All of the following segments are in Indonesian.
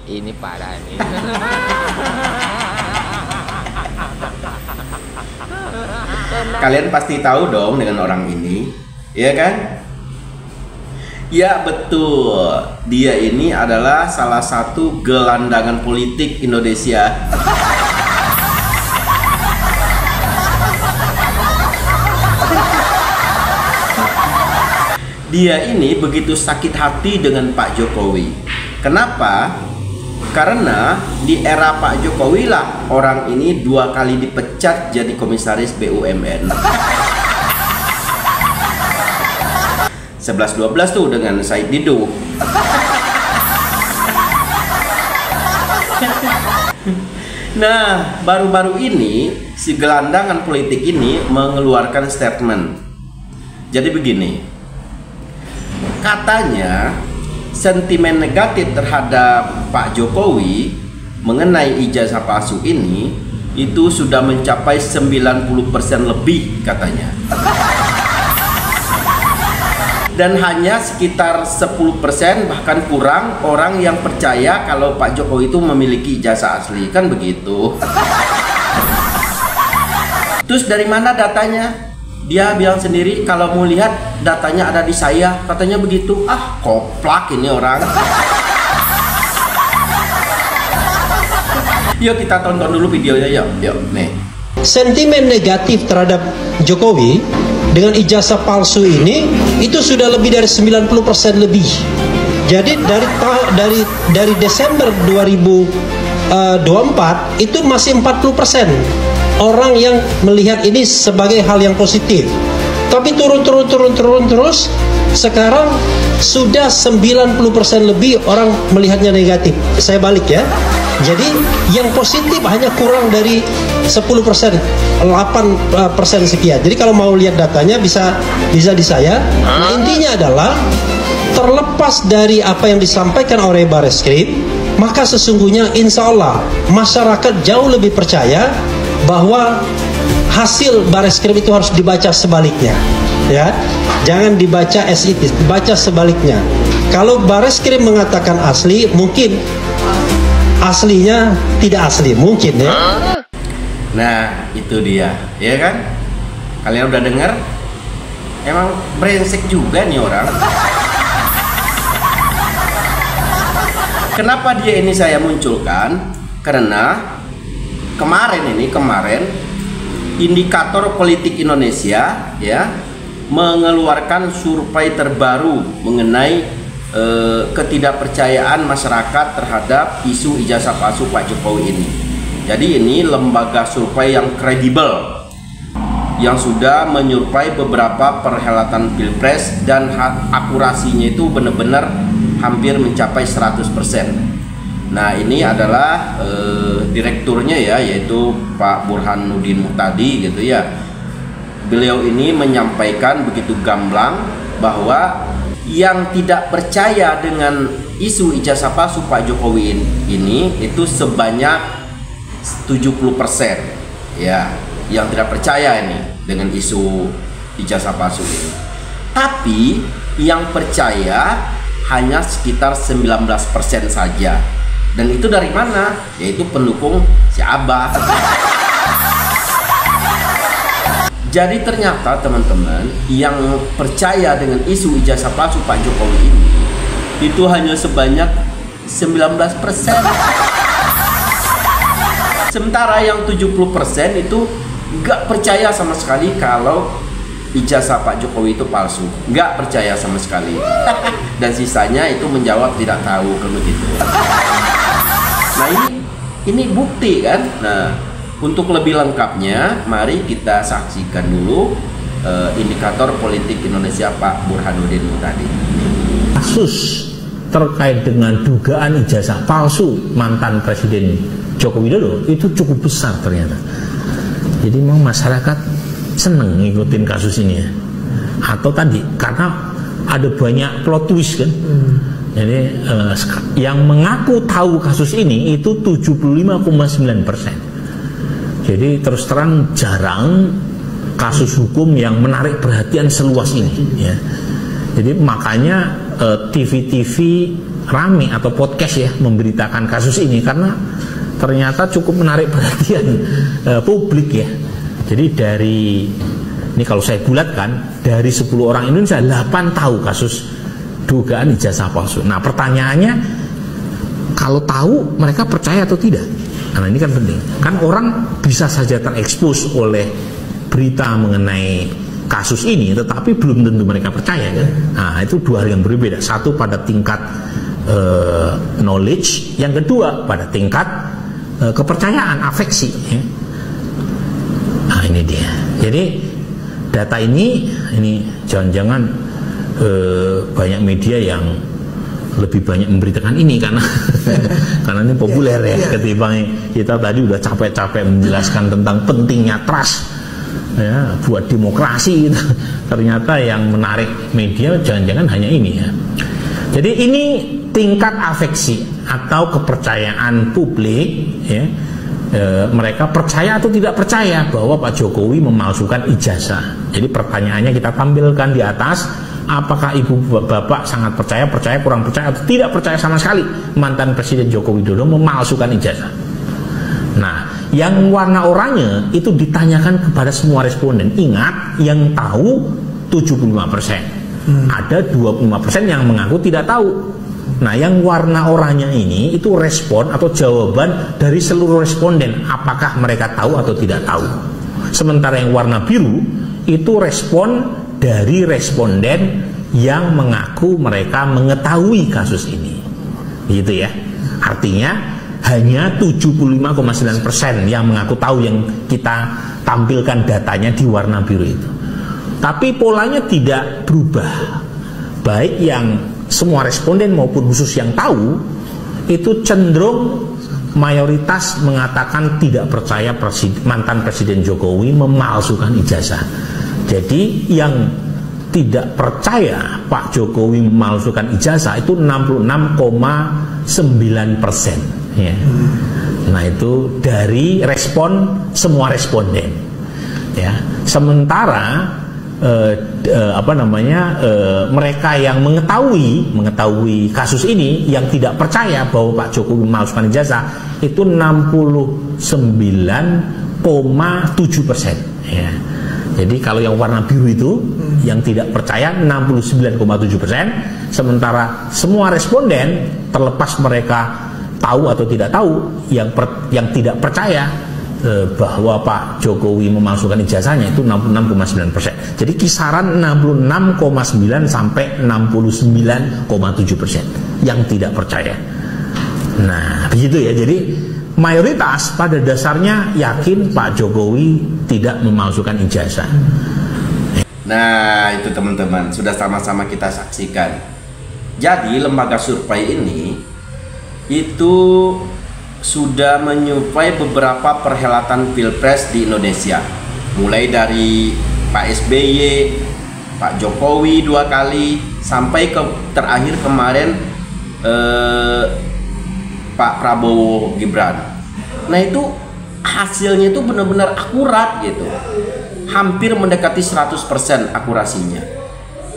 Ini parah nih. Kalian pasti tahu dong dengan orang ini, ya kan? Ya betul, dia ini adalah salah satu gelandangan politik Indonesia. Dia ini begitu sakit hati dengan Pak Jokowi. Kenapa? Karena di era Pak Jokowi lah orang ini 2 kali dipecat jadi komisaris BUMN. 11-12 tuh dengan Said Didu. Nah, baru-baru ini si gelandangan politik ini mengeluarkan statement. Jadi begini, katanya sentimen negatif terhadap Pak Jokowi mengenai ijazah palsu ini itu sudah mencapai 90% lebih katanya. Dan hanya sekitar 10% bahkan kurang orang yang percaya kalau Pak Jokowi itu memiliki ijazah asli, kan begitu. Terus dari mana datanya? Dia bilang sendiri kalau mau lihat datanya ada di saya, katanya begitu. Ah, koplak ini orang. Yuk kita tonton dulu videonya, yuk nih. Sentimen negatif terhadap Jokowi dengan ijazah palsu ini itu sudah lebih dari 90% lebih. Jadi dari Desember 2024 itu masih 40% orang yang melihat ini sebagai hal yang positif. Tapi turun terus. Sekarang sudah 90% lebih orang melihatnya negatif. Saya balik ya. Jadi yang positif hanya kurang dari 10%, 8% sekian. Jadi kalau mau lihat datanya bisa di saya. Nah, intinya adalah terlepas dari apa yang disampaikan oleh Bareskrim, maka sesungguhnya insya Allah masyarakat jauh lebih percaya bahwa hasil Bareskrim itu harus dibaca sebaliknya, ya. Jangan dibaca as it is, dibaca sebaliknya. Kalau Bareskrim mengatakan asli, mungkin aslinya tidak asli, mungkin ya. Nah, itu dia, ya kan? Kalian udah dengar? Emang brengsek juga nih orang. Kenapa dia ini saya munculkan? Karena kemarin Indikator Politik Indonesia ya mengeluarkan survei terbaru mengenai ketidakpercayaan masyarakat terhadap isu ijazah palsu Pak Jokowi ini. Jadi ini lembaga survei yang kredibel yang sudah menyurvei beberapa perhelatan Pilpres dan akurasinya itu benar-benar hampir mencapai 100%. Nah, ini adalah direkturnya ya, yaitu Pak Burhanuddin Muhtadi gitu ya. Beliau ini menyampaikan begitu gamblang bahwa yang tidak percaya dengan isu ijazah palsu Pak Jokowi ini itu sebanyak 70% ya, yang tidak percaya ini dengan isu ijazah palsu ini. Tapi yang percaya hanya sekitar 19% saja. Dan itu dari mana? Yaitu pendukung si Abah. Jadi ternyata teman-teman yang percaya dengan isu ijazah palsu Pak Jokowi ini itu hanya sebanyak 19%. Sementara yang 70% itu nggak percaya sama sekali kalau ijazah Pak Jokowi itu palsu, nggak percaya sama sekali. Dan sisanya itu menjawab tidak tahu kalau gitu. Nah ini bukti kan. Nah, untuk lebih lengkapnya mari kita saksikan dulu indikator politik Indonesia Pak Burhanuddin Muhtadi. Kasus terkait dengan dugaan ijazah palsu mantan Presiden Joko Widodo itu cukup besar ternyata. Jadi memang masyarakat seneng ngikutin kasus ini ya. Atau tadi karena ada banyak plot twist kan. Jadi yang mengaku tahu kasus ini itu 75,9%. Jadi terus terang jarang kasus hukum yang menarik perhatian seluas ini ya. Jadi makanya TV-TV rame atau podcast ya memberitakan kasus ini karena ternyata cukup menarik perhatian publik ya. Jadi ini kalau saya bulatkan, dari 10 orang Indonesia 8 tahu kasus dugaan ijazah palsu. Nah pertanyaannya, kalau tahu mereka percaya atau tidak? Karena ini kan penting. Kan orang bisa saja terekspos oleh berita mengenai kasus ini, tetapi belum tentu mereka percaya kan? Nah itu dua hal yang berbeda. Satu pada tingkat knowledge, yang kedua pada tingkat kepercayaan, afeksi ya. Nah ini dia. Jadi data ini jangan-jangan banyak media yang lebih banyak memberitakan ini karena karena ini populer ya, ketimbang kita tadi udah capek-capek menjelaskan tentang pentingnya trust ya buat demokrasi gitu. Ternyata yang menarik media jangan-jangan hanya ini ya. Jadi ini tingkat afeksi atau kepercayaan publik ya, mereka percaya atau tidak percaya bahwa Pak Jokowi memalsukan ijazah. Jadi pertanyaannya kita tampilkan di atas, apakah ibu bapak sangat percaya, kurang percaya, atau tidak percaya sama sekali mantan Presiden Joko Widodo memalsukan ijazah. Nah, yang warna oranye itu ditanyakan kepada semua responden. Ingat, yang tahu 75%. Ada 25% yang mengaku tidak tahu. Nah, yang warna oranye ini itu respon atau jawaban dari seluruh responden, apakah mereka tahu atau tidak tahu. Sementara yang warna biru itu respon dari responden yang mengaku mereka mengetahui kasus ini. Gitu ya. Artinya hanya 75,9% yang mengaku tahu, yang kita tampilkan datanya di warna biru itu. Tapi polanya tidak berubah. Baik yang semua responden maupun khusus yang tahu, itu cenderung mayoritas mengatakan tidak percaya mantan Presiden Jokowi memalsukan ijazah. Jadi yang tidak percaya Pak Jokowi memalsukan ijazah itu 66,9%. Ya. Nah itu dari respon semua responden. Ya. Sementara mereka yang mengetahui kasus ini, yang tidak percaya bahwa Pak Jokowi memalsukan ijazah itu 69,7%. Ya. Jadi kalau yang warna biru itu yang tidak percaya 69,7%, sementara semua responden terlepas mereka tahu atau tidak tahu, yang tidak percaya bahwa Pak Jokowi memalsukan ijazahnya itu 66,9%. Jadi kisaran 66,9 sampai 69,7% yang tidak percaya. Nah, begitu ya. Jadi mayoritas pada dasarnya yakin Pak Jokowi tidak memalsukan ijazah. Nah, itu teman-teman, sudah sama-sama kita saksikan. Jadi lembaga survei ini itu sudah menyuplai beberapa perhelatan pilpres di Indonesia, mulai dari Pak SBY, Pak Jokowi 2 kali, sampai ke terakhir kemarin Pak Prabowo Gibran. Nah itu hasilnya itu benar-benar akurat gitu, hampir mendekati 100% akurasinya.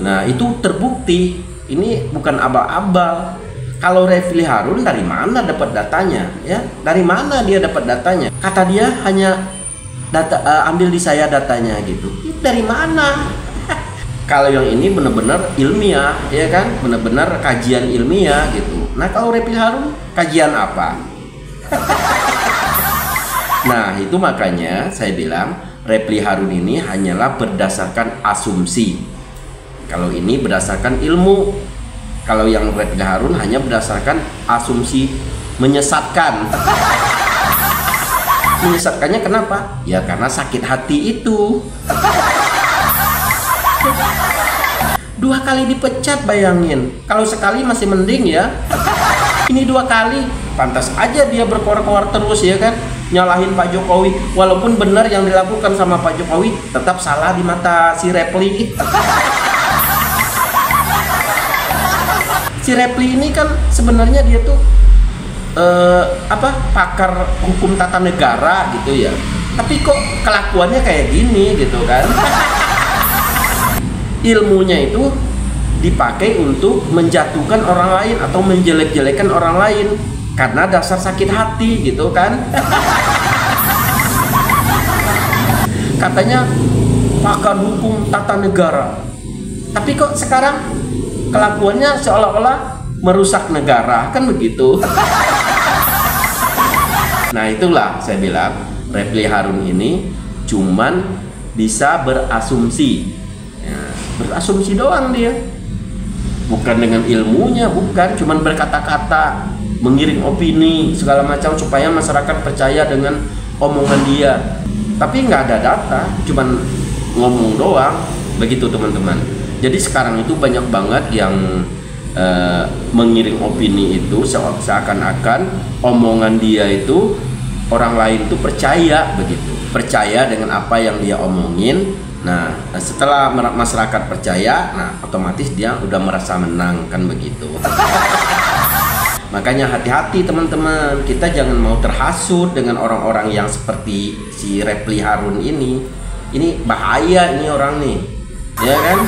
Nah itu terbukti, ini bukan abal-abal. Kalau Refli Harun dari mana dapat datanya? Ya, dari mana dia dapat datanya? Kata dia hanya ambil di saya datanya gitu. Dari mana? Kalau yang ini benar-benar ilmiah, ya kan? Benar-benar kajian ilmiah gitu. Nah, kalau Refli Harun kajian apa? Nah, itu makanya saya bilang Refli Harun ini hanyalah berdasarkan asumsi. Kalau ini berdasarkan ilmu. Kalau yang Refli Harun hanya berdasarkan asumsi, menyesatkan. Menyesatkannya kenapa? Ya karena sakit hati itu. 2 kali dipecat, bayangin. Kalau sekali masih mending ya. Ini 2 kali, pantas aja dia berkoar-koar terus ya kan, nyalahin Pak Jokowi. Walaupun benar yang dilakukan sama Pak Jokowi, tetap salah di mata si Refli. Si Refli ini kan sebenarnya dia tuh pakar hukum tata negara gitu ya, tapi kok kelakuannya kayak gini gitu kan. Ilmunya itu dipakai untuk menjatuhkan orang lain atau menjelek-jelekan orang lain karena dasar sakit hati gitu kan. Katanya pakar hukum tata negara, tapi kok sekarang kelakuannya seolah-olah merusak negara, kan begitu. Nah itulah saya bilang Refli Harun ini cuman bisa berasumsi ya, berasumsi doang dia, bukan dengan ilmunya, bukan cuman berkata-kata, mengiring opini segala macam supaya masyarakat percaya dengan omongan dia, tapi nggak ada data, cuman ngomong doang begitu teman-teman. Jadi sekarang itu banyak banget yang mengiring opini itu seakan-akan omongan dia itu orang lain itu percaya begitu, percaya dengan apa yang dia omongin. Nah setelah masyarakat percaya, nah otomatis dia udah merasa menang, kan begitu. Makanya hati-hati teman-teman, kita jangan mau terhasut dengan orang-orang yang seperti si Refli Harun ini. Ini bahaya ini orang nih, ya kan?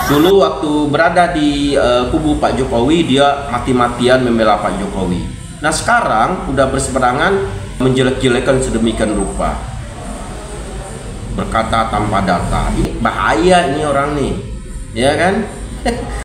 Dulu waktu berada di kubu Pak Jokowi, dia mati-matian membela Pak Jokowi. Nah sekarang udah berseberangan menjelek-jelekan sedemikian rupa, berkata tanpa data. Ini bahaya ini orang nih, ya kan?